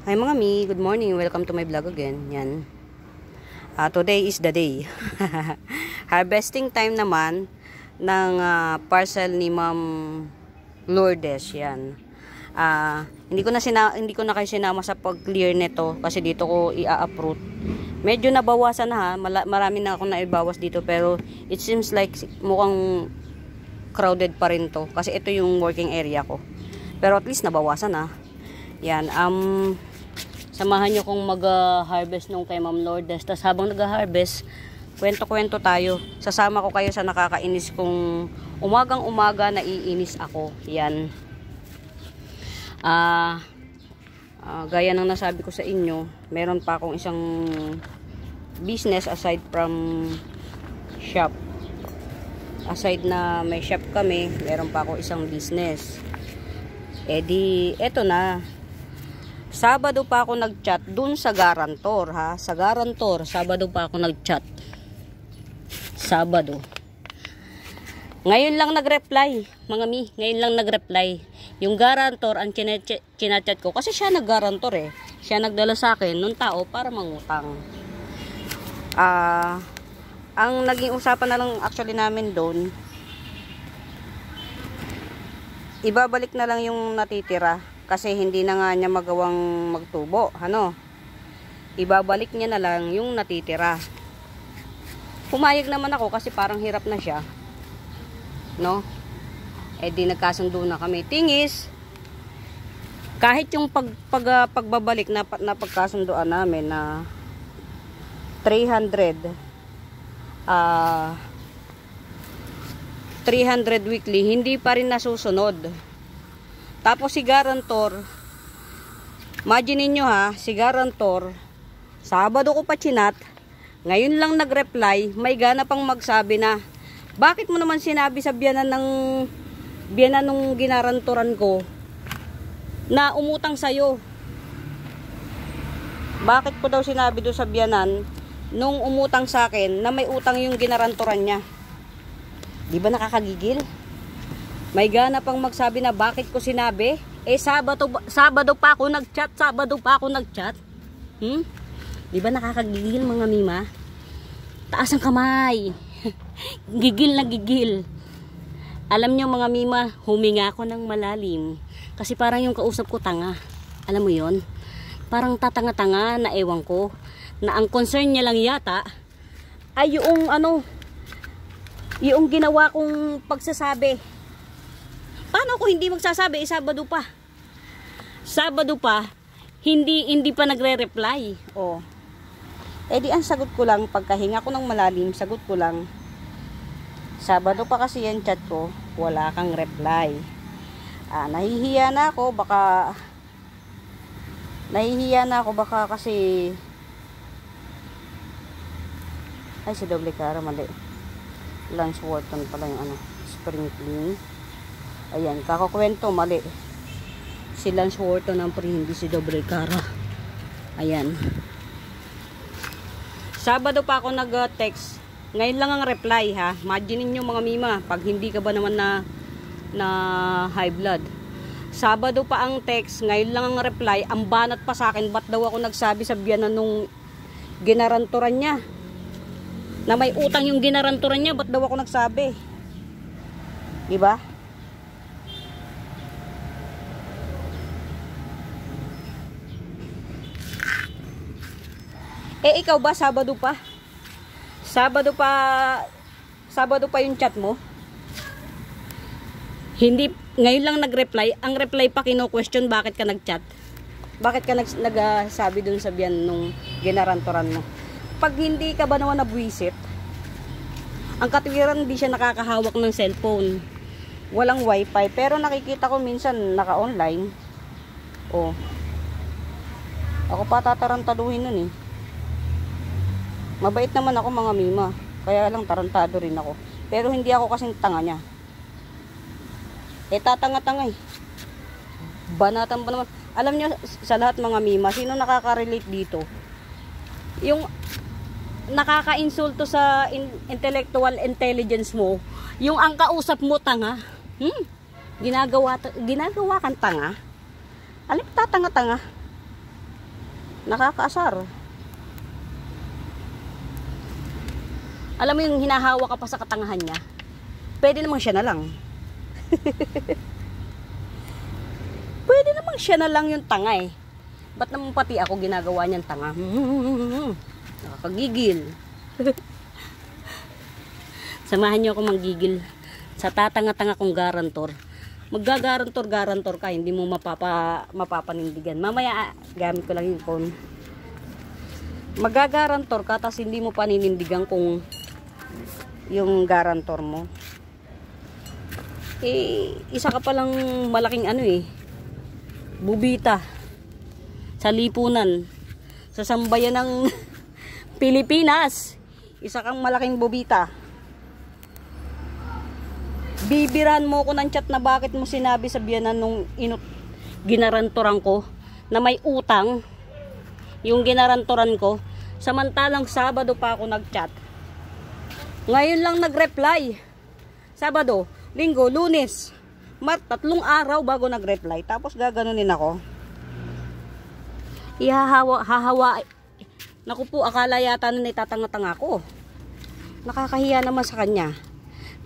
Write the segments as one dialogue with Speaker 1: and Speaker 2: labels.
Speaker 1: Hi mga mi, good morning. Welcome to my vlog again. Yan. Today is the day. Harvesting time naman ng parcel ni Ma'am Lourdes. Yan. Hindi ko na kayo sinama sa pag-clear nito kasi dito ko i-uproot. Medyo nabawasan na ha. Marami na akong naibawas dito pero it seems like mukhang crowded pa rin to kasi ito yung working area ko. Pero at least nabawasan na. Yan. Samahan nyo kong mag-harvest nung kay Ma'am Lourdes. Tapos habang nag-harvest, kwento-kwento tayo. Sasama ko kayo sa nakakainis kong umagang-umaga naiinis ako. Yan. Gaya ng nasabi ko sa inyo, meron pa akong isang business aside from shop. Aside na may shop kami, meron pa ako isang business. Eto na. Sabado pa ako nag-chat dun sa guarantor ha. Sa guarantor, Sabado pa ako nag-chat. Sabado. Ngayon lang nag-reply, mga mi. Ngayon lang nag-reply. Yung guarantor ang chinachat ko kasi siya nag-guarantor eh. Siya nagdala sa akin nung tao para mangutang. Ang naging usapan na lang actually namin doon, ibabalik na lang yung natitira. Kasi hindi na nga niya magawang magtubo, ano? Ibabalik niya na lang yung natitira. Pumayag naman ako kasi parang hirap na siya. No? Di nagkasundo na kami. Tingis, kahit yung pagbabalik na pagkasundoan namin na 300 weekly, hindi pa rin nasusunod. Tapos si guarantor, imagine niyo ha, si guarantor, Sabado ko pa chinat, ngayon lang nag-reply, may gana pang magsabi na, bakit mo naman sinabi sa biyanan nung ginarantoran ko na umutang sa'yo? Bakit ko daw sinabi doon sa biyanan nung umutang sa akin na may utang yung ginarantoran niya? Di ba nakakagigil? May gana pang magsabi na bakit ko sinabi? Sabado pa ako nag-chat. Di ba nakakagigil mga mima? Taas ang kamay. Gigil na gigil. Alam nyo mga mima, huminga ako ng malalim. Kasi parang yung kausap ko tanga. Alam mo yon? Parang tatanga-tanga na ewan ko. Na ang concern niya lang yata ay yung ginawa kong pagsasabi. Paano ako hindi magsasabi? Sabado pa, hindi pa nagre-reply. Di ang sagot ko lang, pagkahinga ko ng malalim, sagot ko lang, Sabado pa kasi yan chat ko, wala kang reply. Nahihiya na ako, baka kasi, ay si Doble Cara, mali. Lance Wharton pala yung spring clean. Ayan, kakakwento, mali. Si Lance Wharton ang hindi si Doble Cara. Ayan. Sabado pa ako nag-text. Ngayon lang ang reply ha. Imagine niyo mga mima, pag hindi ka ba naman na high blood. Sabado pa ang text, ngayon lang ang reply. Ang banat pa sa akin, ba't daw ako nagsabi sa biyanan nung ginaranturan niya? Na may utang yung ginaranturan niya, ba't daw ako nagsabi? Diba? Ikaw ba Sabado pa? Sabado pa yung chat mo? Hindi, ngayon lang nag-reply. Ang reply pa kino-question bakit ka nag-chat. Bakit ka nagsabi dun sa biyan nung ginarantoran mo. Pag hindi ka ba naman nabwisit, ang katwiran hindi siya nakakahawak ng cellphone. Walang wifi. Pero nakikita ko minsan naka-online. Ako pa tatarantaduhin nun eh. Mabait naman ako mga mima. Kaya lang tarantado rin ako. Pero hindi ako kasing tanga niya. Tatanga-tanga eh. Banatan pa naman. Alam niyo sa lahat mga mima, sino nakaka-relate dito? Yung nakaka-insulto sa intellectual intelligence mo, yung ang kausap mo tanga. Ginagawa kang tanga. Alam, tatanga-tanga. Nakakaasar. Alam mo yung hinahawa ka pa sa katangahan niya? Pwede namang siya na lang. Pwede namang siya na lang yung tanga eh. Ba't naman pati ako ginagawa niyang tanga? Nakakagigil. Samahan niyo ako manggigil sa tatanga-tanga kong garantor. Maggagarantor ka, hindi mo mapapanindigan. Mamaya gamit ko lang yung phone. Maggagarantor ka, tas hindi mo paninindigan kung yung garantor mo. Isa ka palang malaking bubita sa lipunan, sa sambayan ng Pilipinas. Isa kang malaking bubita. Bibiran mo ko ng chat na bakit mo sinabi sa biyanan nung ginarantoran ko na may utang yung ginarantoran ko, samantalang Sabado pa ako nagchat. Ngayon lang nag-reply. Sabado, Linggo, Lunes, 3 araw bago nag-reply. Tapos gaganunin ako. Hahawa. Naku po, akala yata na itatanga-tanga ko. Nakakahiya naman sa kanya.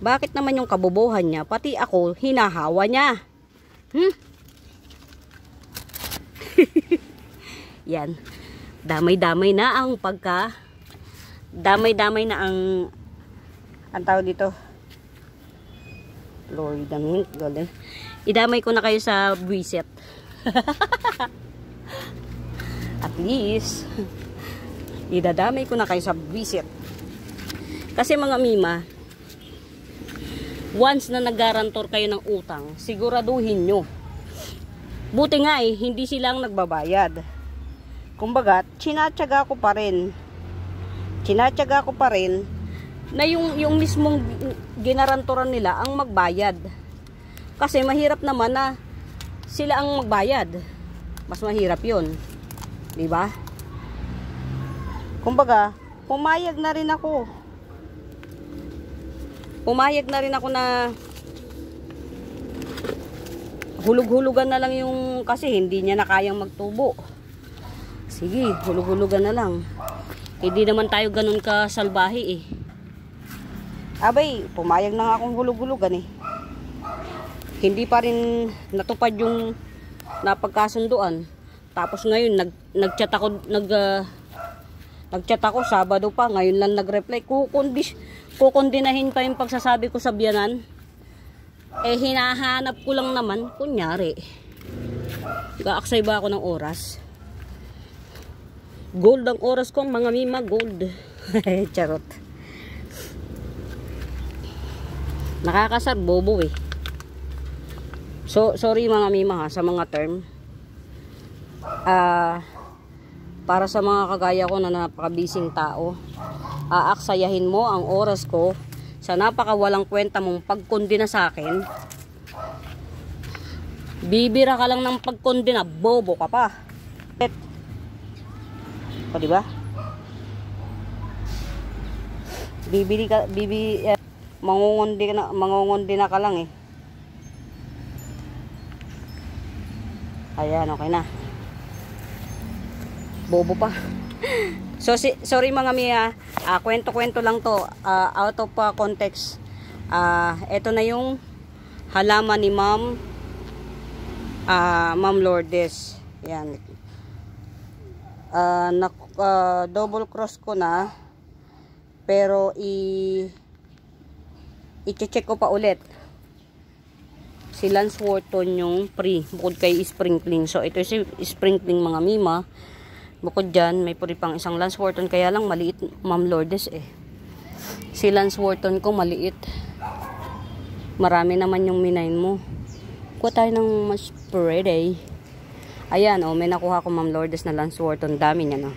Speaker 1: Bakit naman yung kabobohan niya, pati ako, hinahawa niya? Yan. Damay-damay na ang damay-damay na ang tawag dito. Lord, damit, golden. Idamay ko na kayo sa buwiset. At least, idadamay ko na kayo sa buwiset. Kasi mga mima, once na naggarantor kayo ng utang, siguraduhin nyo. Buti nga hindi silang nagbabayad. Kumbaga, tsinatsaga ko pa rin na yung mismong ginarantoran nila ang magbayad. Kasi mahirap naman na sila ang magbayad. Mas mahirap yun. Diba? Kumbaga, pumayag na rin ako na hulug-hulugan na lang yung, kasi hindi niya na kayang magtubo. Sige, hulug-hulugan na lang. Hindi naman tayo ganun kasalbahi eh. Abay, pumayag na nga akong hulug-hulugan eh. Hindi pa rin natupad yung napagkasunduan. Tapos ngayon nagchat ako Sabado pa, ngayon lang nag-reply. Kukondinahin pa yung pagsasabi ko sa biyanan. Hinahanap ko lang naman, kunyari. Gaaksay ba ako ng oras? Gold ang oras ko, mga mima, gold. Charot. Nakakasar, bobo eh. So, sorry mga mima ha, sa mga term. Para sa mga kagaya ko na napakabising tao, aaksayahin mo ang oras ko sa napakawalang kwenta mong pagkondina sa akin. Bibira ka lang ng pagkondina, bobo ka pa. O diba? Mangungundi na ka lang eh. Ayan, okay na. Bobo pa. So, sorry mga Mia. Kwento-kwento lang to. Out of context. Ito na yung halaman ni Ma'am Lourdes. Yan. Double cross ko na. Pero i-check ko pa ulit. Si Lance Wharton yung pre. Bukod kay sprinkling. So, ito si sprinkling mga mima. Bukod dyan, may puri pang isang Lance Wharton. Kaya lang maliit Ma'am Lourdes eh. Si Lance Wharton ko maliit. Marami naman yung minain mo. Kuha tayo ng mas pretty. Ayan, may nakuha ko Ma'am Lourdes na Lance Wharton. Dami niya na.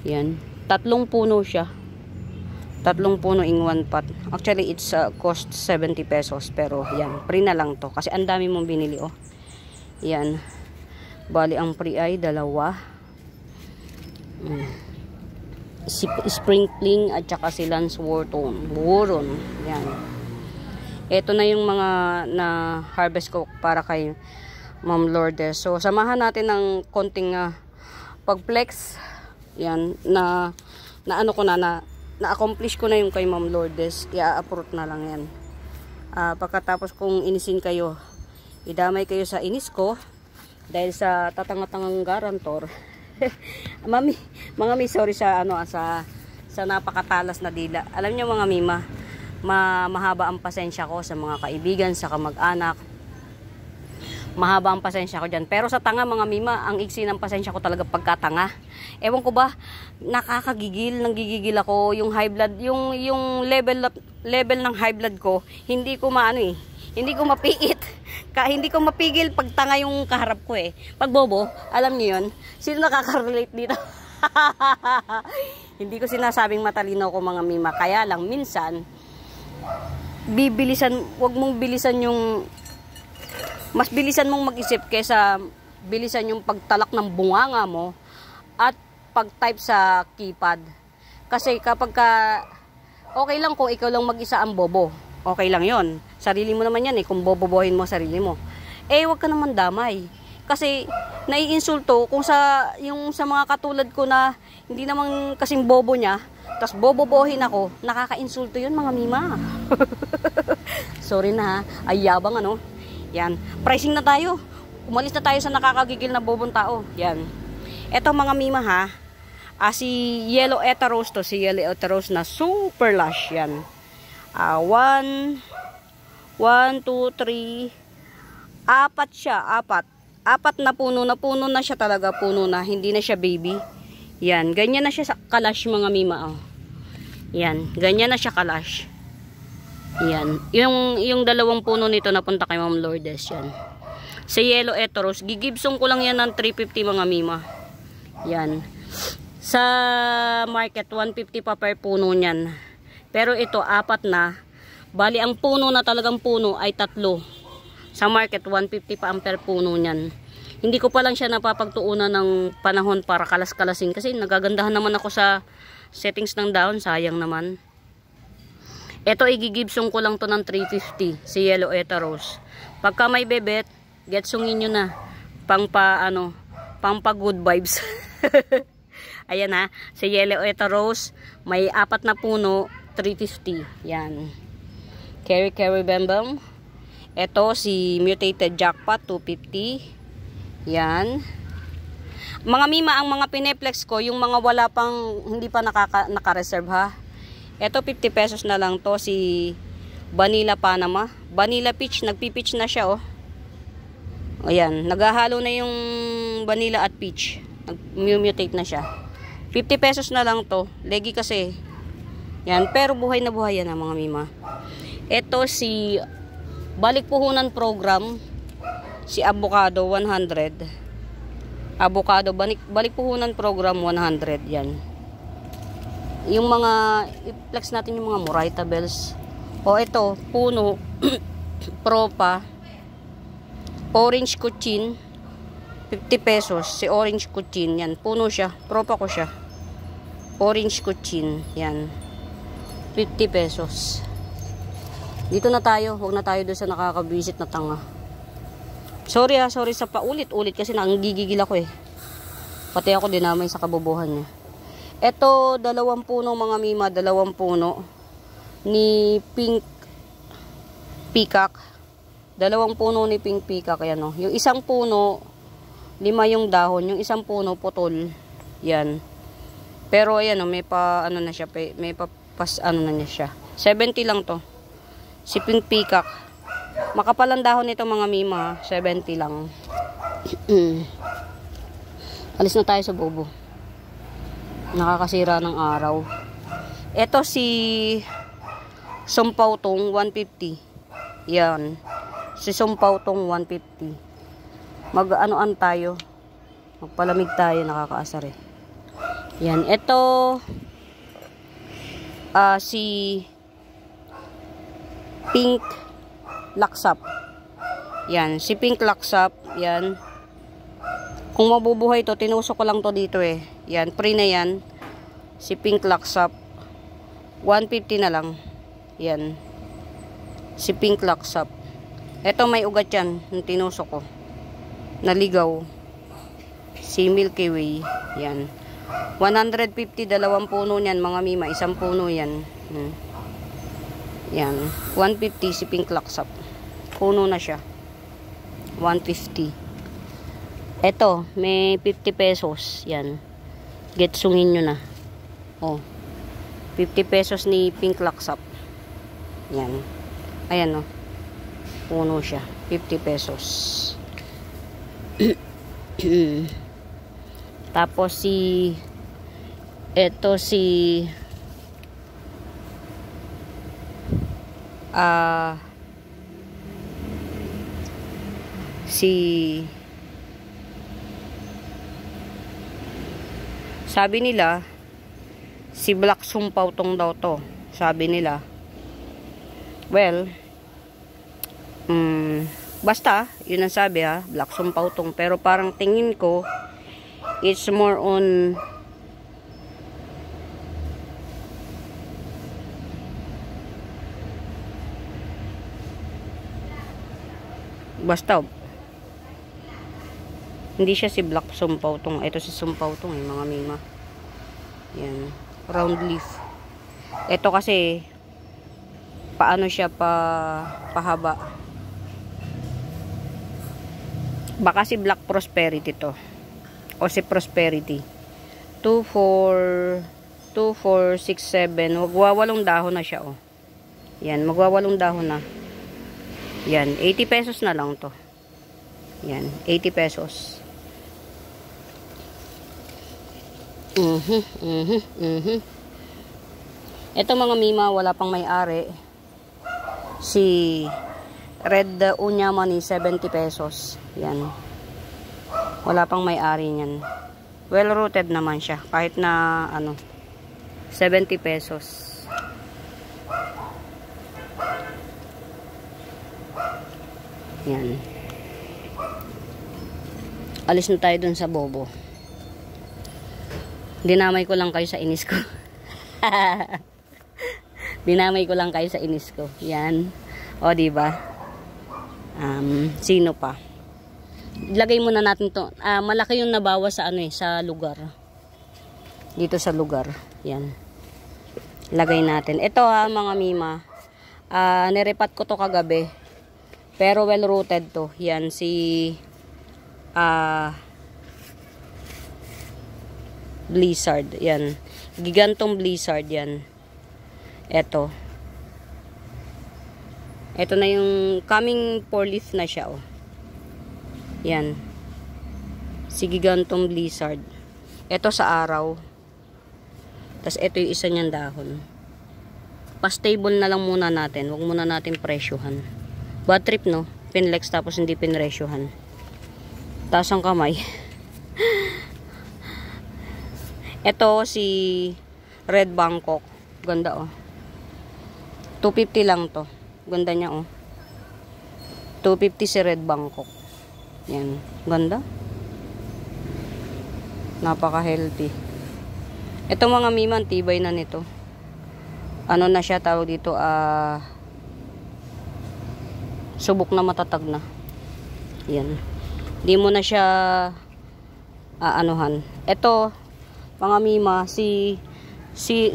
Speaker 1: Yan. 3 puno siya. 3 puno in one pot. Actually, it's cost 70 pesos. Pero, yan. Free na lang to. Kasi ang dami mong binili, oh. Yan. Bali, ang free ay 2. Sprinkling at saka si Lance Wharton. Yan. Ito na yung mga na harvest ko para kay Ma'am Lourdes. So, samahan natin ng konting pag flex, yan, na ano ko na-accomplish ko na yung kay Ma'am Lourdes, i-approve na lang yan. Pagkatapos kung inisin kayo, idamay kayo sa inis ko, dahil sa tatanga-tangang garantor. Mga mi, sorry sa sa napakatalas na dila. Alam niyo mga mima, mahaba ang pasensya ko sa mga kaibigan, sa kamag-anak. Mahaba ang pasensya ko dyan. Pero sa tanga mga mima, ang iksi ng pasensya ko talaga pagkatanga. Ewan ko ba, nakakagigil, nanggigigil ako. Yung high blood, yung level ng high blood ko, hindi ko hindi ko mapiit. Hindi ko mapigil pag tanga yung kaharap ko eh. Pag bobo, alam niyo yun, sino nakaka-relate dito? Hindi ko sinasabing matalino ko mga mima. Kaya lang, minsan, wag mong bilisan yung mas bilisan mong mag-isip kaysa bilisan yung pagtalak ng bunganga mo at pag-type sa keypad. Kasi kapag okay lang kung ikaw lang mag-isa ang bobo. Okay lang yon. Sarili mo naman yan eh, kung bobobohin mo sarili mo. Wag ka naman damay. Kasi naiinsulto kung sa mga katulad ko na hindi naman kasing bobo niya, tapos bobobohin ako, nakaka-insulto yun mga mima. Sorry na ha, ay yabang ano. Yan, pricing na tayo. Umalis na tayo sa nakakagigil na bobong tao. Yan. Eto mga mima ha. Si Yellow Eta Rose to. Si Yellow Eta Rose na super lush. Yan. 1, 2, 3. Apat siya. Apat na puno. Napuno na siya talaga. Puno na. Hindi na siya baby. Yan. Ganyan na siya kalash mga mima. Oh. Yan. Ganyan na siya kalash. Yan. Yung dalawang puno nito napunta kay Ma'am Lourdes yan. Sa Yellow Eta Rose, gigibsong ko lang yan ng 350 mga mima. Yan. Sa market 150 pa per puno niyan. Pero ito apat na. Bali ang puno na talagang puno ay 3. Sa market 150 pa ang per puno niyan. Hindi ko pa lang siya napapagtuunan ng panahon para kalas-kalasin kasi nagagandahan naman ako sa settings ng dahon, sayang naman. Ito igigibsong ko lang to ng 350 si Yellow Eta Rose. Pagka may bebet, getsungin nyo na. Pampa good vibes. Ayan ha, si Yellow Eta Rose, may 4 na puno, 350. Yan. Carry Bam Bam. Ito si Mutated Jackpot, 250. Yan. Mga mima, ang mga pineplex ko, yung mga wala pang, hindi pa naka-reserve ha. Ito 50 pesos na lang to si Vanilla Panama. Vanilla Peach, nagpi-peach na siya oh. Ayan, naghahalo na yung vanilla at peach. Nag-mutate na siya. 50 pesos na lang to. Legi kasi. Yan, pero buhay na buhay yan mga mima. Ito si Balik Puhunan Program. Si Avocado 100. Avocado Balik Puhunan Program 100 yan. Yung mga i-flex natin yung mga Moraita bells. O ito, puno Propa Orange Kuchin 50 pesos. Si Orange Kuchin yan, puno siya, Propa ko siya. Orange Kuchin yan 50 pesos. Dito na tayo, huwag na tayo doon sa nakakabisit na tanga. Sorry sa paulit-ulit kasi nanggigigil ako eh. Pati ako dinamay sa kabobohan niya. Ito, 2 puno mga mima, 2 puno ni Pink Peacock. 2 puno ni Pink Peacock, ayan o. Yung isang puno, 5 yung dahon, yung isang puno, putol. Yan. Pero ayan o, may pa, na siya, may pa, na niya siya. 70 lang to. Si Pink Peacock. Makapalang dahon nito mga mima, 70 lang. Alis na tayo sa bobo. Nakakasira ng araw. Ito si Sumpaw Tong 150. Yan. Si Sumpaw Tong 150. Mag-anoan tayo. Magpalamig tayo, nakakaasar eh. Yan. Ito si Pink Laksap. Yan. Si Pink Laksap. Yan. Kung mabubuhay to, tinusok ko lang to dito eh. Yan, free na yan. Si Pink Laksap. 150 na lang. Yan. Si Pink Laksap. Ito may ugat yan. Yung tinusok ko. Naligaw. Si Milky Way. Yan. 150, dalawang puno niyan, mga mima. Isang puno yan. Yan. 150 si Pink Laksap. Puno na siya. 150. Ito, may 50 pesos. Yan. Getsungin nyo na. Oh. 50 pesos ni Pink Laksap. Yan. Ayan, oh. Puno siya. 50 pesos. Tapos ito si sabi nila si Black Sumpaw tong daw to. Sabi nila. Well, basta, yun ang sabi ha, Black Sumpaw tong. Pero parang tingin ko, it's more on basta hindi siya si Black Sumpaw tong. Ito si Sumpaw tong mga mima. Yan, round leaf. Ito kasi paano siya pahaba. Baka si Black Prosperity to. O si Prosperity. 2, 4, 6, 7. Magwawalong dahon na siya, oh. Yan, magwawalong dahon na. Yan, 80 pesos na lang to. Yan, 80 pesos. Ito mga mima, wala pang may-ari. Si Red Unyamani, 70 pesos. Yan. Wala pang may-ari niyan. Well rooted naman siya. Kahit na 70 pesos. Yan. Alis na tayo dun sa bobo. Dinamay ko lang kayo sa inis ko. Dinamay ko lang kayo sa inis ko. Yan. O, diba? Sino pa? Lagay muna natin to. Malaki yung nabawas sa sa lugar. Dito sa lugar. Yan. Lagay natin. Ito mga mima. Nirepat ko to kagabi. Pero well rooted to. Yan si Blizzard. Yan. Gigantong Blizzard yan. Ito. Ito na yung coming 4 leaf na siya, oh. Yan. Si Gigantong Blizzard. Ito sa araw. Tapos ito yung isa niyang dahon. Pa-stable na lang muna natin. Huwag muna natin presyohan. Bad trip, no? Pinlex tapos hindi pinresyohan. Taas ang kamay. Ito si Red Bangkok. Ganda, oh. 250 lang to. Ganda niya, oh. 250 si Red Bangkok. Yan. Ganda. Napaka-healthy. Ito mga miman, tibay na nito. Ano na siya, tawag dito, subok na, matatag na. Yan. Hindi mo na siya anuhan. Ito, mga mima, si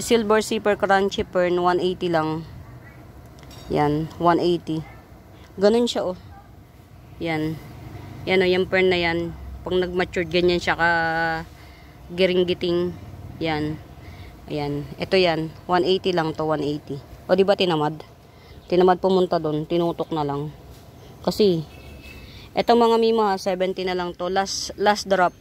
Speaker 1: Silver Zipper Crunchy Fern, 180 lang. Yan, 180. Ganun siya, oh. Yan. Yan, oh, yung fern na yan. Pag nag-matured, ganyan siya ka giring-giting. Yan. Ayan. Ito yan. 180 lang to, 180. O, diba tinamad? Tinamad pumunta doon. Tinutok na lang. Kasi, eto mga mima, 70 na lang to. Last drop.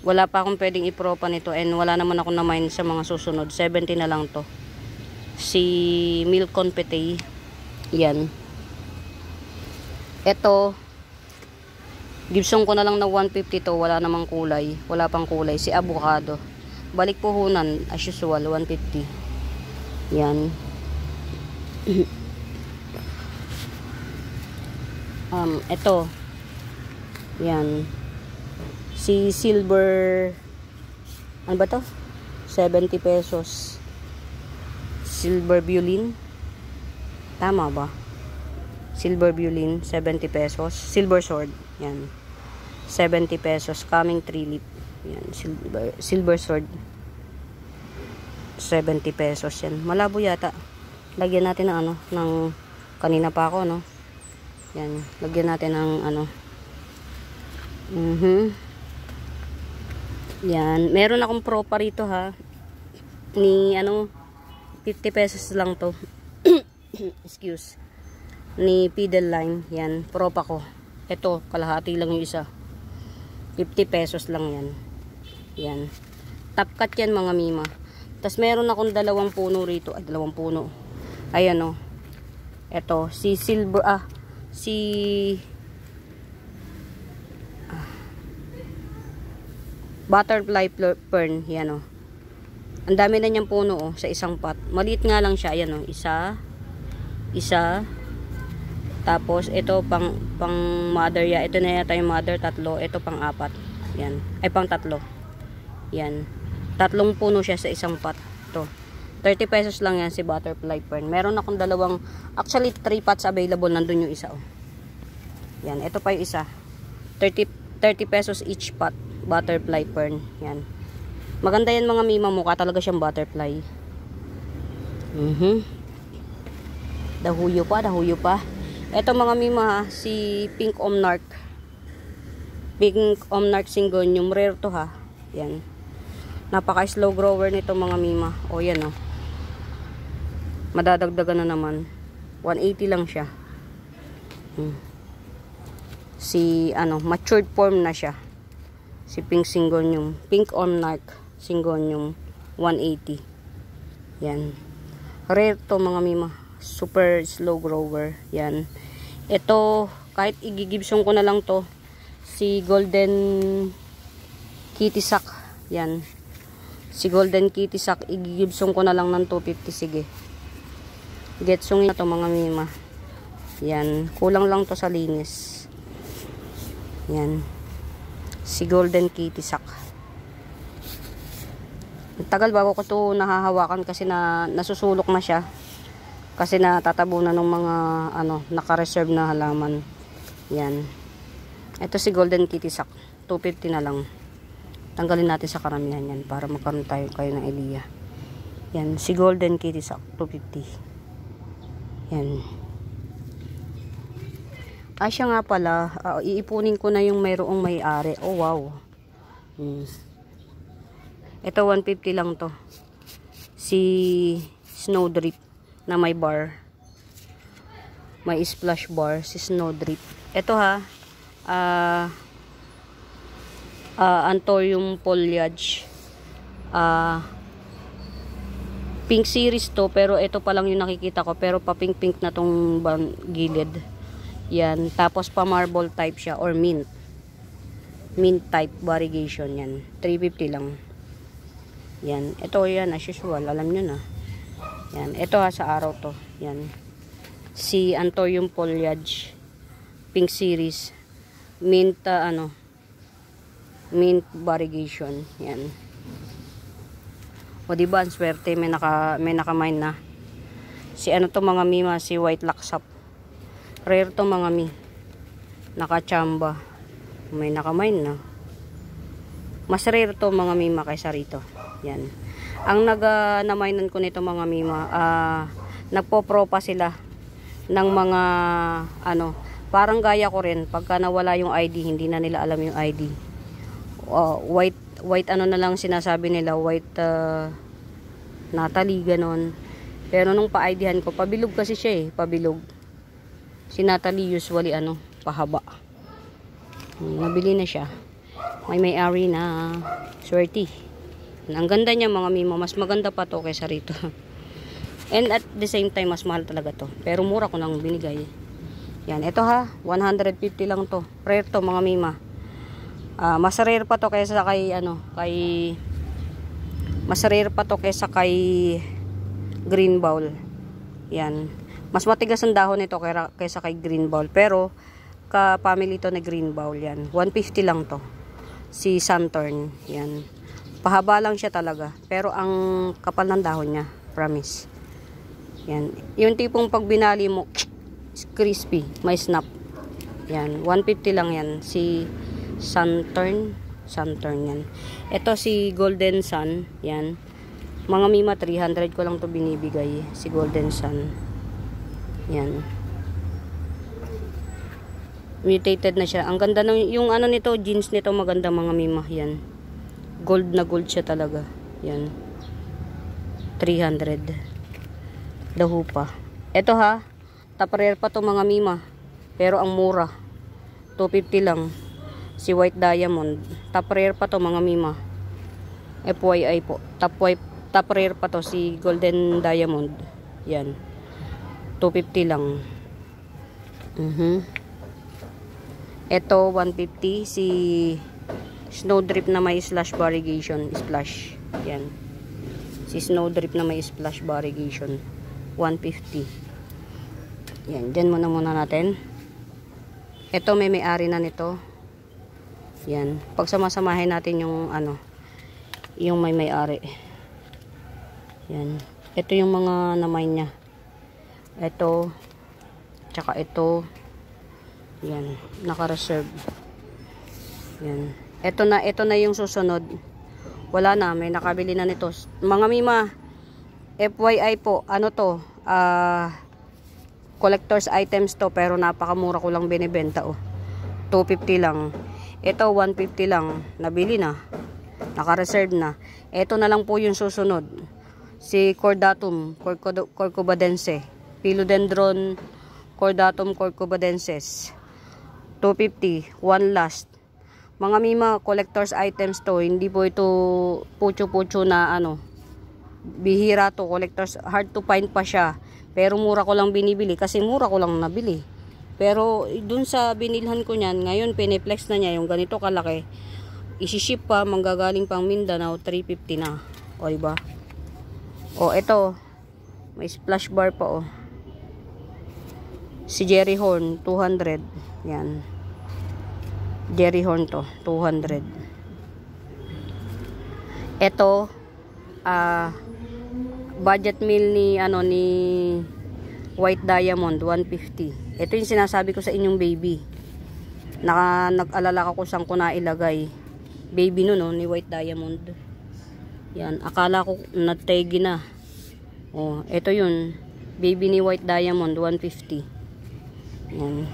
Speaker 1: Wala pa akong pwedeng ipropa nito. And wala naman ako na mine sa mga susunod. 70 na lang to. Si Milk Confete. Yan. Eto, Gibson ko na lang na 150 to. Wala namang kulay. Wala pang kulay. Si Avocado. Balik puhunan. As usual, 150. Yan. Ito. Yan. Si Silver. Ano ba to? 70 pesos. Silver Violin. Tama ba? Silver Violin, 70 pesos. Silver Sword. Yan. 70 pesos. Coming 3 leaf. Yan, silver sword. 70 pesos yan. Malabo yata. Lagyan natin ng ano, ng kanina pa ako, no. Yan, lagyan natin ng ano. Yan, meron akong pro pa rito ha. Ni ano 50 pesos lang to. Excuse. Ni Pedal Line. Yan, pro pa ko. Ito, kalahati lang yung isa. 50 pesos lang yan. Yan. Top cut yan mga mima. Tapos meron akong dalawang puno rito. Ay, dalawang puno. Ayan o. Ito, si silver, butterfly fern. Yan o. Ang dami na niyang puno o, sa isang pot. Maliit nga lang siya. Ayan o. Isa. Tapos, ito pang mother ya. Ito na yata yung mother, tatlo. Ito pang apat. Yan. Ay, pang tatlo. Yan. Tatlong puno siya sa isang pot. Ito. 30 pesos lang yan si butterfly fern. Meron akong dalawang, actually 3 pots available. Nandun yung isa. Oh. Yan. Ito pa yung isa. 30 pesos each pot. Butterfly fern. Yan. Maganda yan mga mima. Mukha talaga siyang butterfly. Dahuyo pa. Ito mga mima, si Pink Omnarch. Pink Omnarch Syngonium. Rare to ha. Yan. Napaka slow grower nito mga mima. O yan o. Madadagdagan na naman. 180 lang siya. Si ano, matured form na siya. Si Pink Syngonium. Pink Omnarch Syngonium. 180. Yan. Rare to mga mima. Super slow grower. Yan. Ito, kahit igigibsong ko na lang to. Si Golden Kitty Sack. Yan. Si Golden Kitty Sack, igigibsong ko na lang ng 250. Sige. Getsongin na to mga mima. Yan. Kulang lang to sa linis. Yan. Si Golden Kitty Sack. Tagal bago ko to nahahawakan kasi nasusulok na siya. Kasi natatabunan ng mga ano, naka-reserve na halaman. Yan. Ito si Golden Kitty Sack. 250 na lang. Tanggalin natin sa karamihan yan para magkaroon kayo ng idea. Yan. Si Golden Kitty Sack. 250. Yan. Siya nga pala. Iipunin ko na yung mayroong may-ari. Oh wow. Ito 150 lang to. Si Snowdrip. Na may bar. May splash bar. Si Snowdrip. Ito ha. Anthurium foliage. Pink series to. Pero ito pa lang yung nakikita ko. Pero pa pink pink na tong gilid. Yan. Tapos pa marble type siya. Or mint. Mint type variegation yan. 350 lang. Yan. Ito yan as usual. Alam nyo na. Yan. Ito ha sa araw to. Yan. Si Anthurium foliage. Pink series. Mint mint variegation. Yan. O diba ang swerte may naka-mine na. Si ano to mga mima, si white laksap. Rare to mga mi. Naka-chamba. May naka-mine na. Mas rare to mga mima kaysa rito. Yan. Ang na-mainan ko nito mga mima, nagpo-pro pa sila ng mga ano, parang gaya ko rin pagka nawala yung ID, hindi na nila alam yung ID. White ano na lang sinasabi nila, white Natalie ganon. Pero nung pa-IDhan ko, pabilog kasi siya pabilog. Si Natalie usually ano, pahaba. Nabili na siya. May-ari na. Swerte. Ang ganda niya mga mima, mas maganda pa to kaysa rito. And at the same time, mas mahal talaga to. Pero mura ko nang binigay. Yan, ito ha, 150 lang to. Rare to mga mima. Mas rare pa to kaysa kay green bowl. Yan. Mas matigas ang dahon nito kaysa kay green bowl. Pero ka-family to na green bowl yan. 150 lang to. Si Sunturn. Yan. Pahaba lang siya talaga. Pero ang kapal ng dahon niya. Promise. Yan. Yung tipong pag binali mo, crispy. May snap. Yan. 150 lang yan. Si Suntern yan. Ito si Golden Sun, yan. Mga Mima, 300 ko lang to binibigay. Si Golden Sun. Yan. Mutated na siya. Ang ganda ng, yung ano nito, jeans nito maganda mga Mima. Yan. Gold na gold siya talaga. Yan. 300. Daho pa. Ito ha. Top rare pa to mga Mima. Pero ang mura. 250 lang. Si White Diamond. Top rare pa to mga Mima. FYI po. Top rare pa to si Golden Diamond. Yan. 250 lang. Ito 150 si Snowdrip na may slash variegation. Splash. Yan. Si Snowdrip na may splash variegation. 150. Yan. Diyan muna natin. Ito may-ari na nito. Yan. Pag samasamahin natin yung ano, yung may-ari. Yan. Ito yung mga namay niya. Ito. Tsaka ito. Yan. Naka-reserve. Yan. Ito na yung susunod. Wala na. May nakabili na nito. Mga Mima, FYI po, ano to? Collector's items to. Pero napakamura ko lang binibenta. 250 lang. Ito 150 lang. Nabili na. Naka-reserve na. Ito na lang po yung susunod. Si Cordatum corcovadense. Philodendron Cordatum corcovadenses. 250. One last. Mga Mima, collector's items to. Hindi po ito pucho-pucho na ano. Bihira to. Collector's, hard to find pa siya. Pero mura ko lang binibili. Kasi mura ko lang nabili. Pero dun sa binilhan ko niyan, ngayon piniplex na niya yung ganito kalaki. Isiship pa, manggagaling pang Mindanao, 350 na. O diba? O ito, may splash bar pa Si Jerry Horn, 200. Yan. Jerry Horn to, 200. Ito, budget meal ni White Diamond, 150. Ito yung sinasabi ko sa inyong baby. Nag-alala ko saan ko na ilagay. Baby no, ni White Diamond. Yan, akala ko nategi na. Ito yun. Baby ni White Diamond, 150. Yan.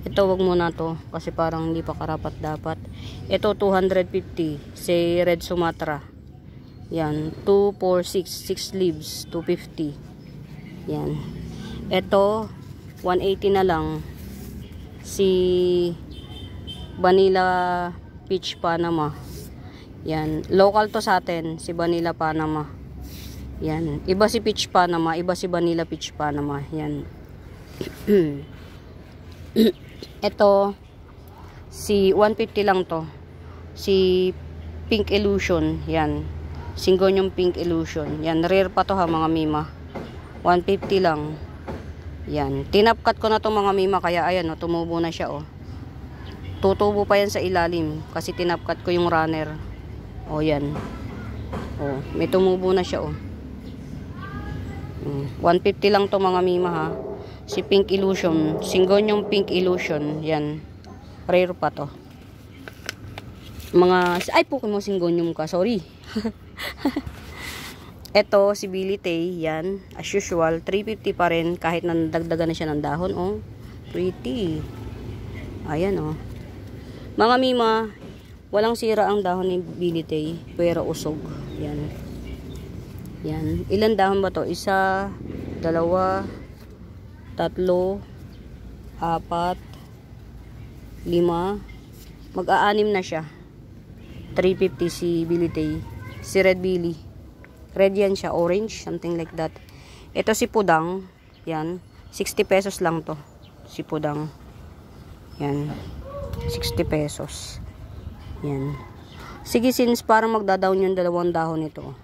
Speaker 1: Ito, wag muna to. Kasi parang hindi pa karapat dapat. Ito, 250. Si Red Sumatra. Yan. 2, 4, 6. 6 leaves. 250. Yan. Ito, 180 na lang. Si Vanilla Peach Panama. Yan. Local to sa atin. Si Vanilla Panama. Yan. Iba si Peach Panama. Iba si Vanilla Peach Panama. Yan. Ito, si 150 lang to. Si Pink Illusion. Yan. Syngonium Pink Illusion. Yan. Rare pa to ha mga Mima. 150 lang. Yan. Tinapkat ko na to mga Mima. Kaya ayan tumubo na siya Tutubo pa yan sa ilalim. Kasi tinapkat ko yung runner. Yan. May tumubo na siya 150 lang to mga Mima ha. Si Pink Illusion. Syngonium Pink Illusion. Yan. Rare pa to. Ay po mo Syngonium ka. Sorry. Ito, si Billy Tay, yan, as usual, 350 pa rin, kahit nadagdagan na siya ng dahon, pretty. Ayan, Mga Mima, walang sira ang dahon ni Billy Tay, pero usog. Yan. Yan. Ilan dahon ba to? 1, 2, 3, 4, 5, mag-aanim na siya. 350 si Billy Tay. Si Red Billy. Red yan siya, orange, something like that. Ito si Pudang, yan, 60 pesos lang to. Si Pudang. Yan. 60 pesos. Yan. Sige, since parang magda-down yung dalawang dahon nito.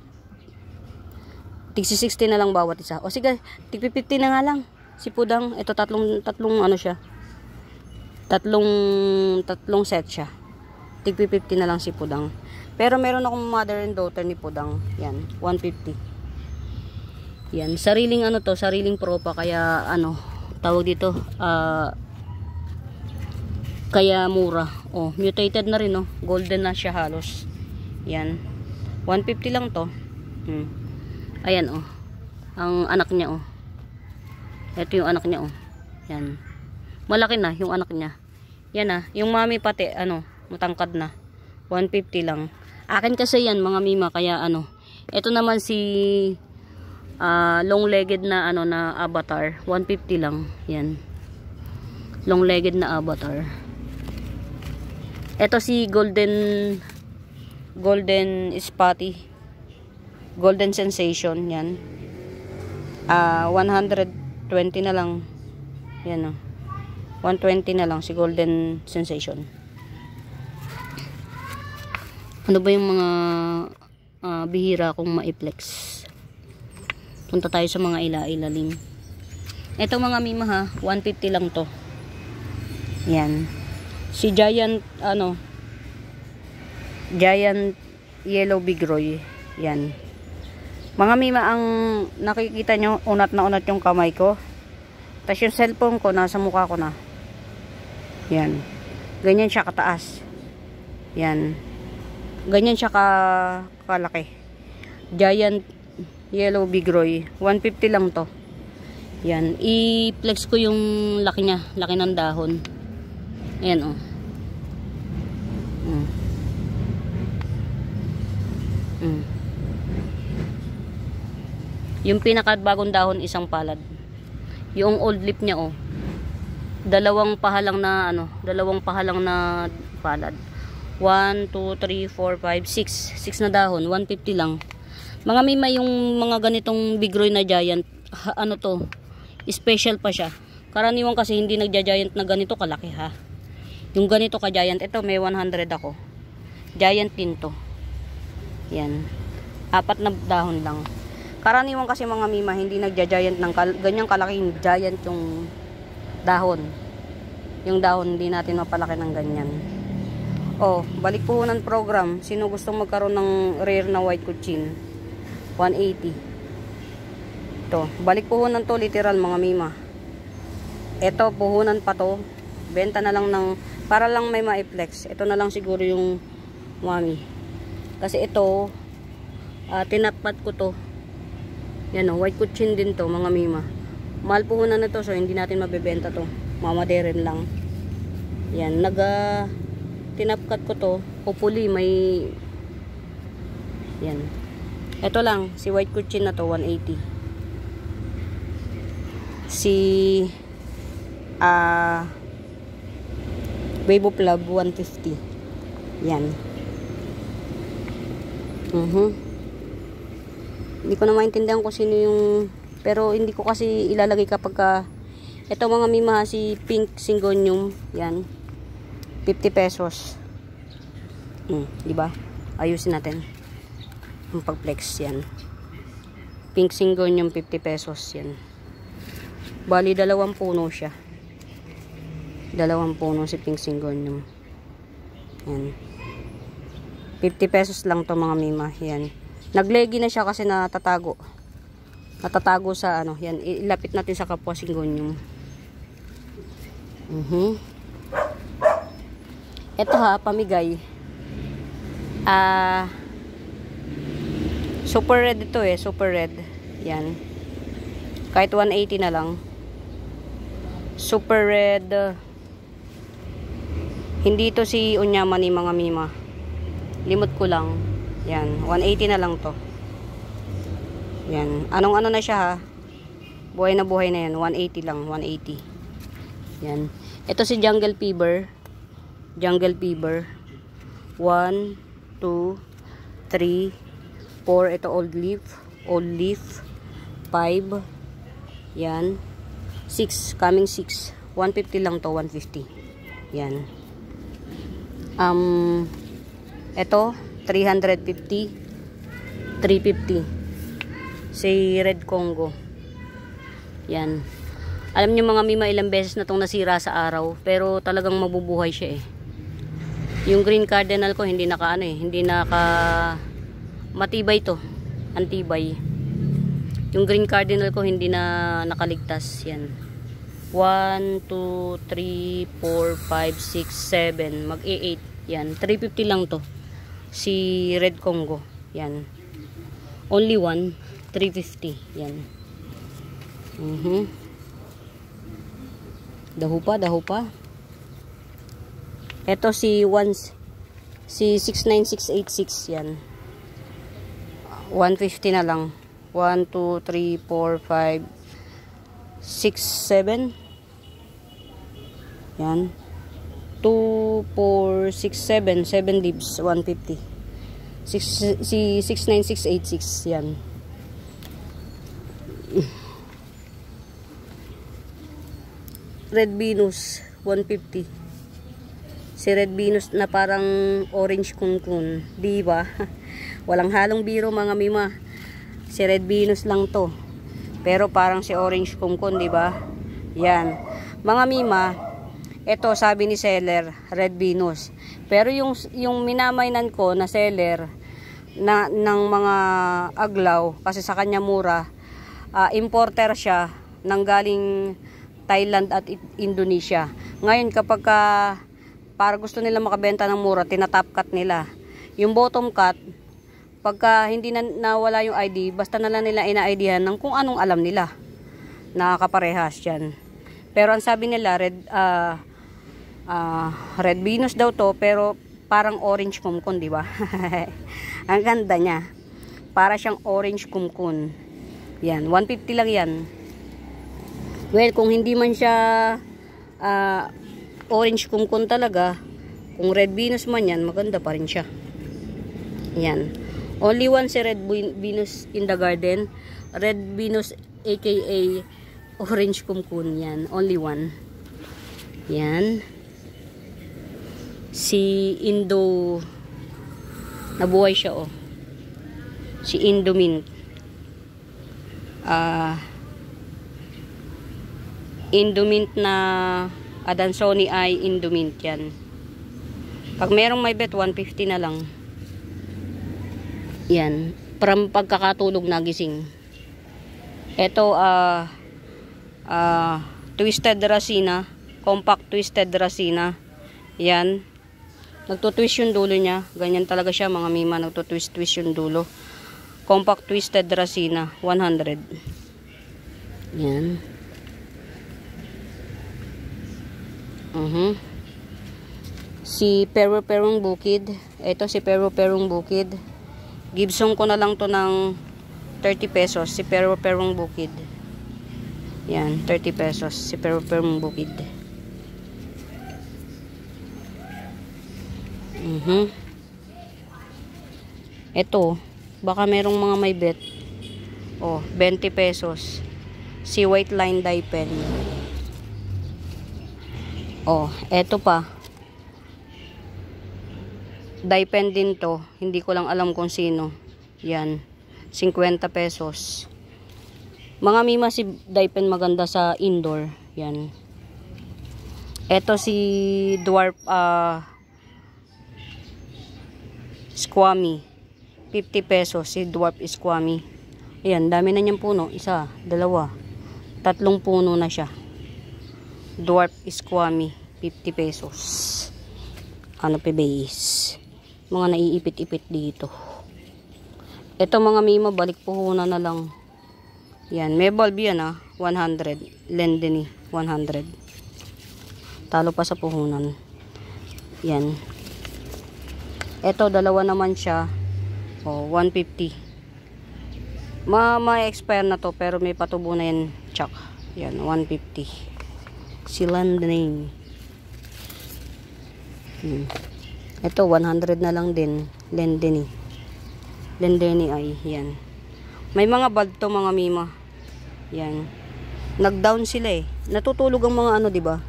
Speaker 1: Tigsi 60 na lang bawat isa. Sige, tigpi 50 na nga lang. Si Pudang, ito tatlong ano siya. Tatlong set siya. Tigpi 50 na lang si Pudang. Pero meron akong mother and daughter ni Pudang. Yan, 150. Yan, sariling sariling propa. Kaya tawag dito, Kaya mura. Oh, mutated na rin, oh. Golden na siya halos. Yan. 150 lang to. Ayan, oh. Ang anak niya, oh. Ito yung anak niya, oh. Yan. Malaki na yung anak niya. Yan, ah. Yung mami pati, ano, matangkad na. 150 lang. Akin kasi yan, mga mima, kaya ano. Ito naman si long-legged na ano na avatar, 150 lang. Yan. Long-legged na avatar. Ito si golden spotty. Golden sensation, yan. 120 na lang. Yan, oh. 120 na lang si golden sensation. Ano ba yung mga bihira kong ma-flex? Punta tayo sa mga ilalim. Ito mga mima ha, 150 lang to. Yan. Si Giant, ano, Giant Yellow Bigroy. Yan. Mga mima, ang nakikita nyo, unat na unat yung kamay ko. Tapos yung cellphone ko, nasa mukha ko na. Yan. Ganyan siya kataas. Yan. Ganyan siya kalaki. Giant Yellow Bigroy. 150 lang to. Yan. I-flex ko yung laki niya. Laki ng dahon. Ayan, oh. Yung pinakabagong dahon, isang palad. Yung old leaf niya, oh. Dalawang pahalang na palad. 1, 2, 3, 4, 5, 6 na dahon, 150 lang. Mga mima, yung mga ganitong bigroy na giant, ano to, special pa siya. Karaniwan kasi hindi nagja-giant na ganito kalaki ha. Yung ganito ka giant, ito may 100 ako. Giant din to. Yan. 4 na dahon lang. Karaniwan kasi mga mima, hindi nagja-giant ng ganyang kalaking giant yung dahon. Yung dahon, hindi natin mapalaki ng ganyan. Oh, balik puhunan program. Sino gustong magkaroon ng rare na white cochin? 180. Ito, balik puhunan to literal mga mima. Ito, puhunan pa to. Benta na lang ng, para lang may ma-flex. Ito na lang siguro yung mami. Kasi ito, tinapat ko to. Yan o, white cochin din to mga mima. Mahal puhunan na to, so hindi natin mabibenta to. Mamaderen lang. Yan, tinapkat ko to, hopefully may yan. Ito lang, si white cochin na to 180. Si Bebo Plug 150. Yan. Hindi ko na maintindihan kung sino yung, pero hindi ko kasi ilalagay kapag ito mga mima, si pink syngonium. Yan. 50 pesos. Diba? Ayusin natin. Ang pag-flex yan. Pink syngonium 50 pesos yan. Bali 2 puno siya. 2 puno si pink syngonium. Yan. 50 pesos lang to mga mima. Yan. Naglegi na siya kasi natatago. Natatago sa ano. Yan. Ilapit natin sa kapwa syngonium. Ito ha, pamigay. Super red ito eh, super red. Yan. Kahit 180 na lang. Super red. Hindi to si Unyama ni mga mima. Limot ko lang. Yan, 180 na lang to. Yan. Anong ano na siya ha? Buhay na yan. 180 lang, 180. Yan. Ito si Jungle Fever. Jungle Fever. 1, 2, 3, 4. Ito old leaf. Old leaf. 5. Yan. 6. Coming 6. 150 lang to. 150. Yan. Ito. 350. 350. Si Red Congo. Yan. Alam niyo mga mima, ilang beses na itong nasira sa araw. Pero talagang mabubuhay siya eh. Yung green cardinal ko hindi naka hindi naka matibay to. Antibay. Yung green cardinal ko hindi na nakaligtas. Yan. 1, 2, 3, 4, 5, 6, 7. Mag-8. Yan. 350 lang to. Si Red Congo. Yan. Only one. 350. Yan. Daho pa. Ito si 69686. Yan. 150 na lang. 1, 2, 3, 4, 5, 6, 7. Yan. 2, 4, 6, 7. 7 leaves. 150. Si 69686. Yan. Red Venus. 150. Si Red Venus na parang orange kunkun. Diba? Walang halong biro mga mima. Si Red Venus lang to. Pero parang si orange kunkun, diba? Yan. Mga mima, ito sabi ni seller, Red Venus. Pero yung minamainan ko na seller ng mga aglaw, kasi sa kanya mura, importer siya ng galing Thailand at Indonesia. Ngayon kapag para gusto nila makabenta ng mura, tinatop cut nila. Yung bottom cut, pagka hindi na nawala yung ID, basta na lang nila ina-IDhan ng kung anong alam nila. Nakakaparehas yan. Pero ang sabi nila, Red Venus daw to, pero parang orange kumkun, di ba? Ang ganda niya. Para siyang orange kumkun. Yan, 150 lang yan. Well, kung hindi man siya orange kumkun talaga, kung Red Venus man yan, maganda pa rin siya. Yan. Only one si Red Venus in the garden. Red Venus aka orange kumkun. Yan. Only one. Yan. Si Indo, nabuhay siya oh. Si Indomint. Indomint na Adansonii ay Indomint yan. Pag merong may bet, 150 na lang. Yan. From pagkakatulog nagising. Ito, Twisted Racina. Compact Twisted Racina. Yan. Nagtutwist yung dulo niya. Ganyan talaga siya mga mima. Nagtutwist-twist yung dulo. Compact Twisted Racina. 100. Yan. Si Pero-Perong Bukid. Ito si Pero-Perong Bukid. Gibson ko na lang to ng 30 pesos. Si Pero-Perong Bukid. Yan, 30 pesos. Si Pero-Perong Bukid. Ito, baka merong mga may bet. Oh, 20 pesos. Si White Line Dye Pen. Oh, eto pa. Dye pen din to. Hindi ko lang alam kung sino. Yan. 50 pesos. Mga mima si dye pen maganda sa indoor. Yan. Eto si Dwarf Squammy. 50 pesos si Dwarf Squammy. Ayan, dami na niyang puno. Isa, dalawa. 3 puno na siya. Dwarf Squammy. 50 pesos. Ano pa base? Mga naiipit-ipit dito. Ito mga mima, balik puhunan na lang. Yan, may bulb yan 100. Lendeny, 100. Talo pa sa puhunan. Yan. Ito, dalawa naman siya. 150. Ma-expire na to, pero may patubo na yan. Tsak. Yan, 150. Si Lendeny. Ito 100 na lang din. Lendeny ay yan. May mga bulb to mga mima. Yan. Nag-down sila eh. Natutulog ang mga ano, 'di ba?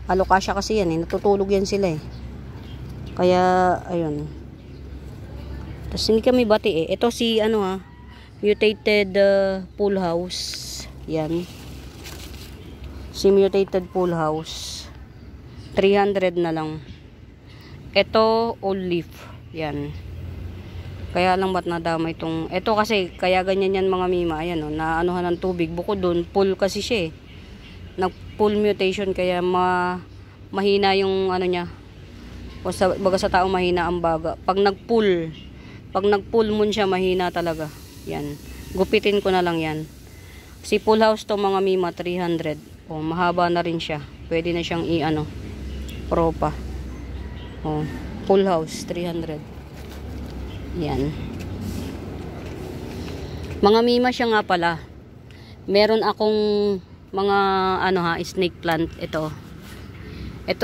Speaker 1: Alokasya kasi yan eh. Natutulog yan sila eh. Kaya ayun. Tapos hindi kami bati eh. Ito si mutated pool house. Yan. Si mutated pool house. 300 na lang. Ito, old leaf. Yan. Kaya lang ba't nadama itong... Ito kasi, kaya ganyan yan mga mima. Ayan na anuhan ng tubig. Bukod dun, pool kasi siya eh. full mutation kaya mahina yung ano niya. O baga sa tao mahina ang baga. Pag nag-full moon siya, mahina talaga. Yan. Gupitin ko na lang yan. Si full house to mga mima, 300. O, mahaba na rin siya. Pwede na siyang propa. O, full house, 300. Yan. Mga mima siya nga pala. Meron akong mga snake plant. Ito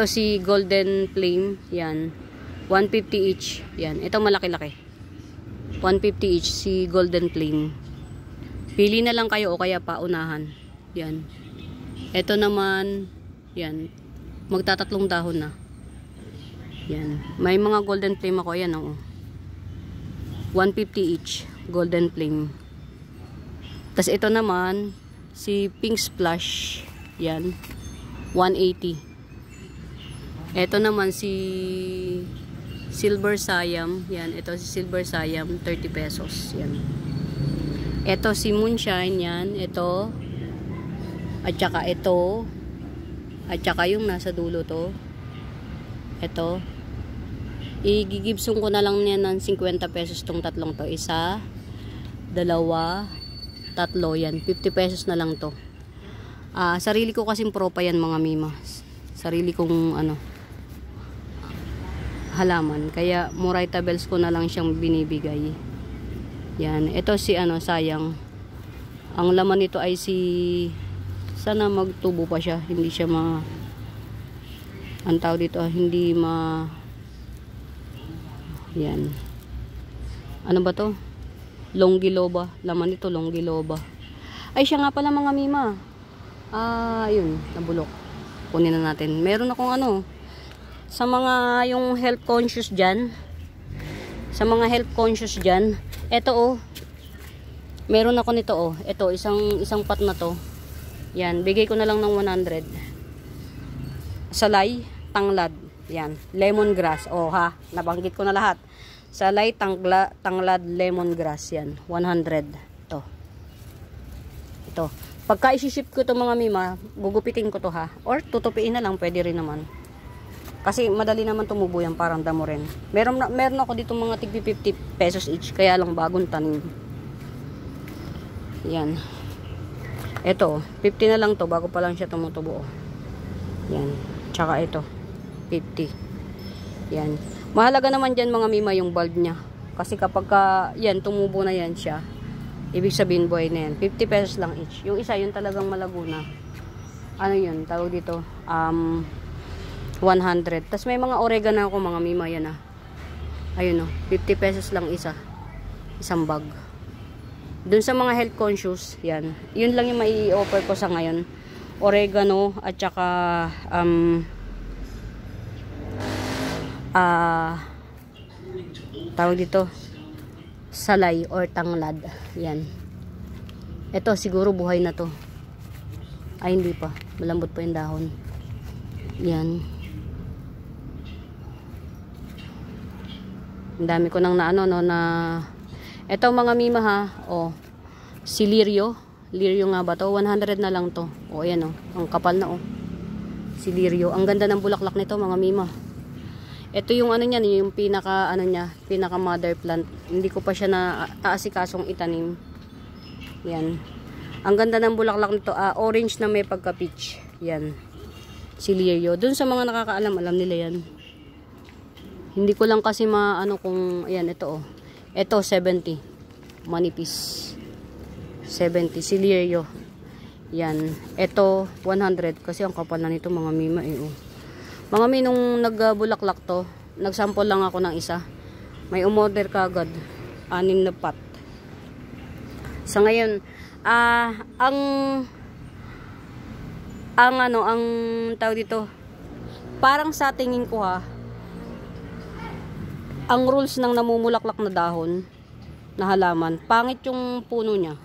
Speaker 1: si Golden Flame. Yan. 150 each. Yan. Ito malaki-laki. 150 each si Golden Flame. Pili na lang kayo o kaya paunahan. Yan. Ito naman, yan. Magtatatlong dahon na. Yan. May mga Golden Flame ako. Yan o. 150 each. Golden Flame. Tas ito naman, si Pink Splash. Yan. 180. Ito naman si Silver Siam. Yan. Ito si Silver Siam. 30 pesos. Yan. Ito si Moonshine. Yan. Ito. At saka ito. At saka yung nasa dulo to. Ito. Igigibsong ko na lang yan ng 50 pesos tong tatlong to. Isa. Dalawa. Tatlo. Yan. 50 pesos na lang to. Sarili ko kasing propa yan mga mima. Sarili kong halaman. Kaya Moritables ko na lang siyang binibigay. Yan. Ito si sayang. Ang laman nito ay sana magtubo pa siya. Hindi siya ang tawag dito hindi yan. Ano ba to? Longiloba. Laman nito Longiloba. Ay siya nga pala mga mima. Ayun, nabulok. Kunin na natin. Meron akong sa mga yung health conscious dyan. Sa mga health conscious dyan. Ito meron ako nito Ito, isang pot na to. Yan, bigay ko na lang ng 100. Salay, tanglad. Yan, lemongrass. Nabanggit ko na lahat. Salay, tanglad, lemongrass. Yan, 100. Ito. Pagka isi-ship ko to mga mima, gugupitin ko to or tutupiin na lang, pwede rin naman. Kasi madali naman tumubo yan, parang damo rin. Meron ako dito mga tigpi 50 pesos each, kaya lang bagong tanim. Yan. Ito, 50 na lang to, bago pa lang siya tumutubo. Yan. Tsaka ito, 50. Yan. Mahalaga naman dyan mga mima yung bulb niya. Kasi kapag yan, tumubo na yan siya, ibig sabihin buhay na yan. 50 pesos lang each. Yung isa, yun talagang malaguna. Ano yun? Tawag dito. 100. Tas may mga oregano ako mga mima yan Ayun 50 pesos lang isa. Isang bag. Dun sa mga health conscious, yan. Yun lang yung mai-offer ko sa ngayon. Oregano at saka tawag dito salay or tanglad. Yan. Ito siguro buhay na to. Ay hindi pa. Malambot pa yung dahon. Yan. Ang dami ko nang ito mga mima si Lirio nga ba to? 100 na lang to. Ayan ang kapal na si Lirio. Ang ganda ng bulaklak nito mga mima. Ito yung niya, yung pinaka pinaka mother plant. Hindi ko pa siya aasikasong itanim. Yan. Ang ganda ng bulaklak nito, orange na may pagka peach. Yan. Si Lirio. Dun sa mga nakakaalam, alam nila yan. Hindi ko lang kasi kung ayan ito Ito 70. Manipis. 70 si Lirio. Yan. Ito 100 kasi ang kapal na nito mga mima Mga minong nagbulaklak to, nagsample lang ako ng isa. May umorder kagad. 6 na pot. Sa ngayon, ang tawag dito, parang sa tingin ko ang rules ng namumulaklak na dahon na halaman, pangit yung puno niya.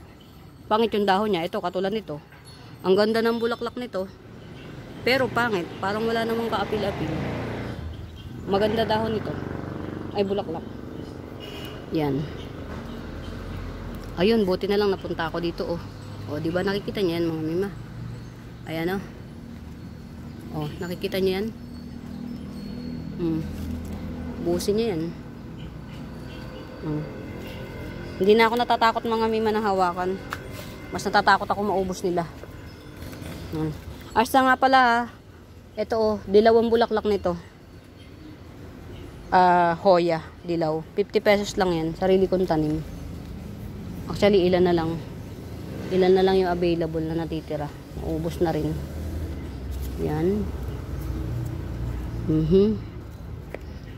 Speaker 1: Pangit yung dahon niya. Ito, katulad nito. Ang ganda ng bulaklak nito. Pero pangit. Parang wala namang kaapil-apil. Maganda dahon nito. Ay, bulaklak. Yan. Ayun, buti na lang napunta ako dito, diba nakikita niyo yan mga mima? Ayan Oh, nakikita niyo yan? Busin niya yan. Hindi na ako natatakot mga mima na hawakan. Mas natatakot ako maubos nila. Asa nga pala ha. Ito oh, dilaw ang bulaklak nito. Hoya, dilaw. 50 pesos lang yan. Sarili kong tanim. Actually, ilan na lang. Ilan na lang yung available na natitira. Maubos na rin. Yan.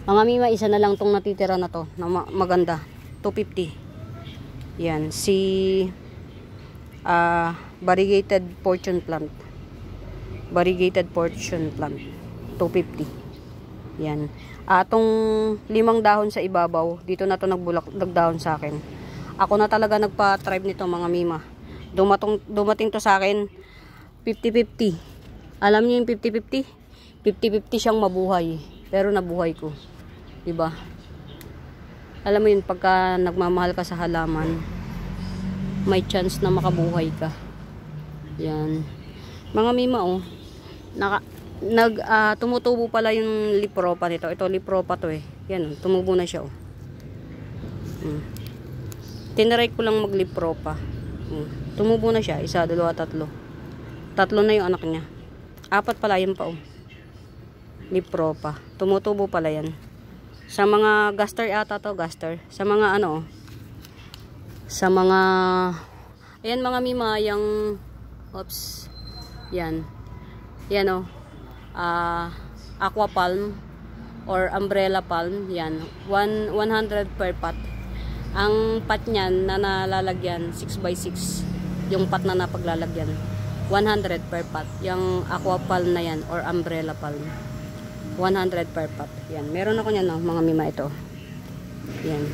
Speaker 1: Mga mima, isa na lang tong natitira na to. Na maganda. 250. Yan, si variegated fortune plant. Variegated fortune plant. 250. Yan. Atong 5 dahon sa ibabaw, dito na to nagdahon sa akin. Ako na talaga nagpa-tribe nito mga mima. Dumating to sa akin 50-50. Alam niyo yung 50-50? 50-50 siyang mabuhay. Pero nabuhay ko. 'Di ba? Alam mo yun, pagka nagmamahal ka sa halaman, may chance na makabuhay ka. Yan. Mga mima, oh. Tumutubo pala yung lipropa nito. Ito, lipropa to eh. Yan, oh. Tumubo na siya, oh. Tinaray ko lang maglipropa. Tumubo na siya. 1, 2, 3. 3 na yung anak niya. 4 pala yun pa, oh. Lipropa. Tumutubo pala yan. Sa mga gaster ata to, gaster. Sa mga ano, sa mga, ayan mga mima, yung, oops, yan. Yan o, aqua palm or umbrella palm, yan. 100 per pot. Ang pot niyan na nalalagyan, 6x6. Yung pot na napaglalagyan. 100 per pot. Yung aqua palm na yan or umbrella palm. 100 per pot. Yan. Meron ako niyan, no, mga mima ito. Yan.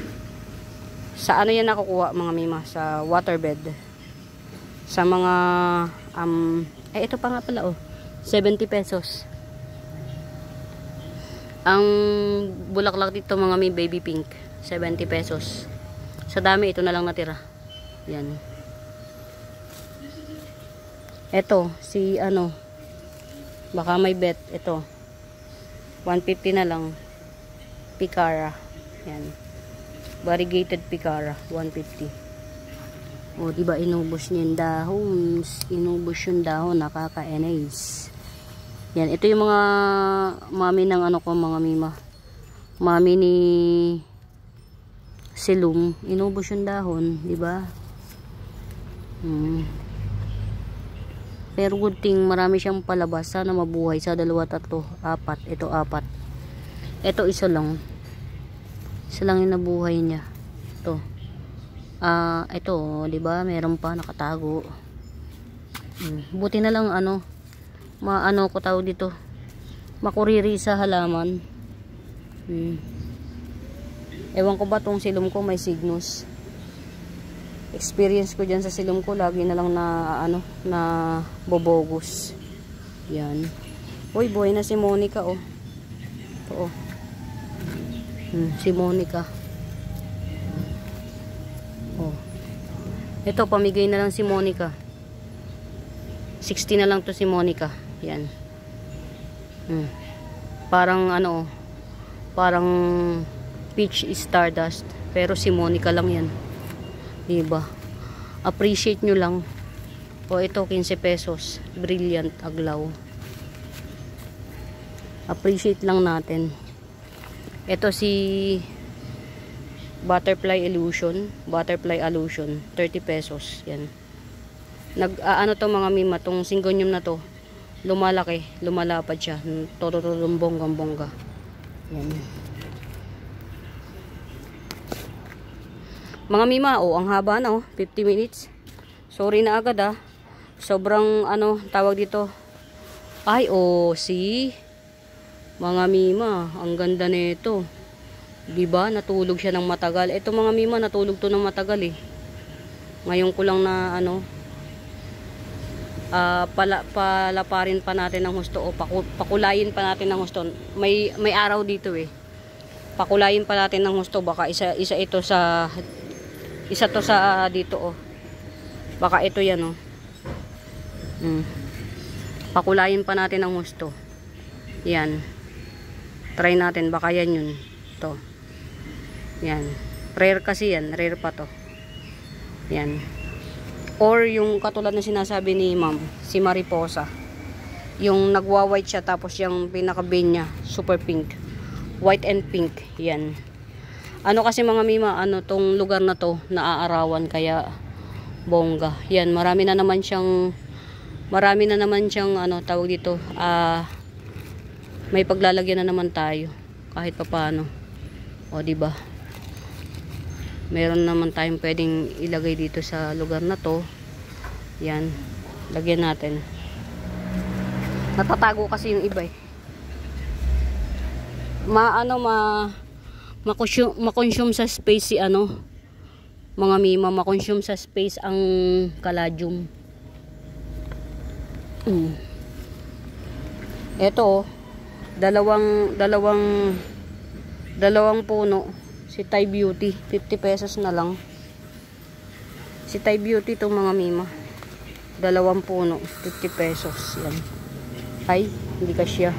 Speaker 1: Sa ano yan nakukuha, mga mima? Sa waterbed. Sa mga, ito pa nga pala, oh. 70 pesos. Ang bulaklak dito, mga mima, baby pink. 70 pesos. Sa dami, ito na lang natira. Yan. Ito, si ano, baka may bet. Ito. 150 na lang. Picara. Yan. Variegated picara. 150. O, diba inubos niya yung dahon. Inubos yung dahon. Nakaka-enays. Yan. Ito yung mga mami ng ano ko, mga mima. Mami ni Silum. Inubos yung dahon. Diba? Pero good thing, marami siyang palabas. Sana mabuhay sa 2, 3, 4. Ito 4. Ito isa lang. Isa lang yung nabuhay niya. Ito. Ito, di ba? Meron pa nakatago. Buti na lang ano, maano ko tawag dito. Makuriri sa halaman. Ewan ko ba tong silum ko may signus. Experience ko dyan sa silum ko, lagi na lang na ano, na bobogus. Yan. Uy, buhay na si Monica, oh. Ito, oh. Si Monica. Oh. Ito, pamigay na lang si Monica. 60 na lang to si Monica. Yan. Parang ano, parang peach stardust. Pero si Monica lang yan. Diba? Appreciate nyo lang. O ito, 15 pesos. Brilliant aglaw. Appreciate lang natin. Ito si Butterfly Illusion. Butterfly Illusion. 30 pesos. Yan. Ano to mga mima, tong syngonium na to. Lumalaki. Lumalapad siya. Tototong bonggang-bongga. Yan. Mga mima, oh, ang haba na, oh, 50 minutes. Sorry na agad, ah. Sobrang, ano, tawag dito. Ay, oh, see? Mga mima, ang ganda nito. Diba? Natulog siya ng matagal. Ito mga mima, natulog to ng matagal, eh. Ngayon ko lang na, ano, palaparin pa natin ng husto, o pakulayin pa natin ng husto. May araw dito, eh. Pakulayin pa natin ng husto. Baka isa ito sa... Isa to sa dito, oh. Baka ito yan, oh. Pakulayin pa natin ang husto. Yan. Try natin. Baka yan yun. Ito. Yan. Rare kasi yan. Rare pa to. Yan. Or yung katulad na sinasabi ni ma'am, si Mariposa. Yung nagwa-white siya tapos yung pinaka-vein niya, super pink. White and pink. Yan. Ano kasi mga mima, ano tong lugar na to, naaarawan kaya bongga. Yan, marami na naman siyang ano tawag dito, may paglalagyan na naman tayo kahit papaano. O di ba? Meron naman tayong pwedeng ilagay dito sa lugar na to. Yan. Lagyan natin. Natatago kasi yung iba eh. Ma-consume sa space si ano. Mga mima, ma-consume sa space ang caladium. Ito, dalawang puno. Si Thai Beauty, 50 pesos na lang. Si Thai Beauty itong mga mima. Dalawang puno, 50 pesos. Yan. Ay, hindi kasya.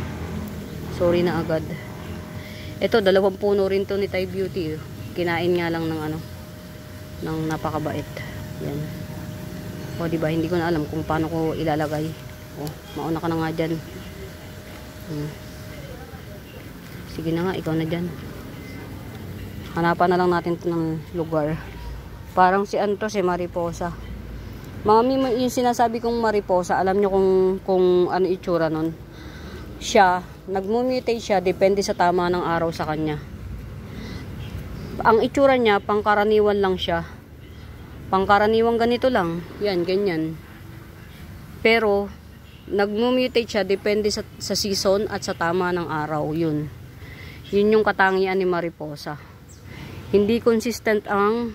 Speaker 1: Sorry na agad. Ito, dalawang puno rin to ni Thai Beauty. Kinain nga lang ng ano, ng napakabait. Yan. O, diba? Hindi ko na alam kung paano ko ilalagay. O, mauna ka na nga dyan. Sige na nga, ikaw na dyan. Hanapan na lang natin ito ng lugar. Parang si ano to, si Mariposa. Mga mima, yung sinasabi kong Mariposa, alam nyo kung ano itsura nun. Siya, nagmutate siya, depende sa tama ng araw sa kanya. Ang itsura niya, pangkaraniwan lang siya. Pangkaraniwan ganito lang. Yan, ganyan. Pero, nagmutate siya, depende sa season at sa tama ng araw. Yun yung katangian ni Mariposa. Hindi consistent ang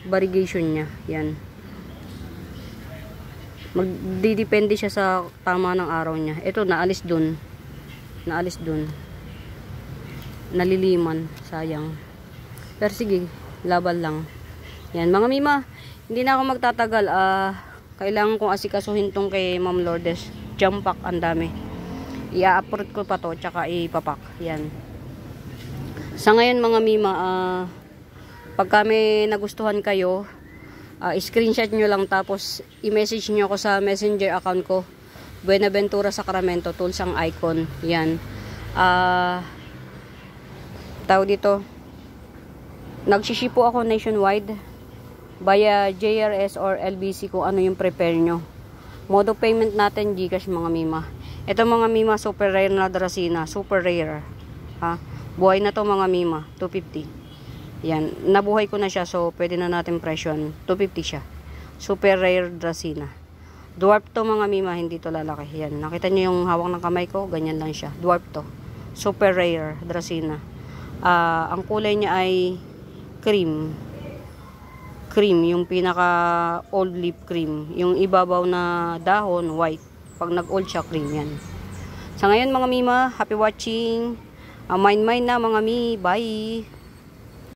Speaker 1: variegation niya. Yan. Magdidepende siya sa tama ng araw niya. Ito, naalis dun. Naliliman. Sayang. Pero sige, laban lang. Yan, mga mima, hindi na ako magtatagal. Kailangan kong asikasuhin tong kay Ma'am Lourdes. Jump pack, ang dami. I-upload ko pa to, tsaka ipapak. Yan. Sa ngayon mga mima, pagka may nagustuhan kayo, screenshot nyo lang tapos i-message nyo ako sa messenger account ko, Buenaventura Sacramento, tools ang icon. Yan. Tawag dito, nagsiship po ako nationwide via JRS or LBC kung ano yung prepare nyo. Mode of payment natin GCash mga mima. Ito mga mima, super rare na Dracena, super rare. Ha? Buhay na to mga mima, 250. Yan, nabuhay ko na siya, so pwede na natin presyon. 250 siya. Super rare Dracena. Dwarf to mga mima, hindi to lalaki. Yan, nakita nyo yung hawak ng kamay ko, ganyan lang siya. Dwarf to. Super rare Dracena. Ang kulay niya ay cream. Cream, yung pinaka old leaf cream. Yung ibabaw na dahon, white. Pag nag-old siya, cream yan. Sa ngayon mga mima, happy watching. Mine na mga mi. Bye!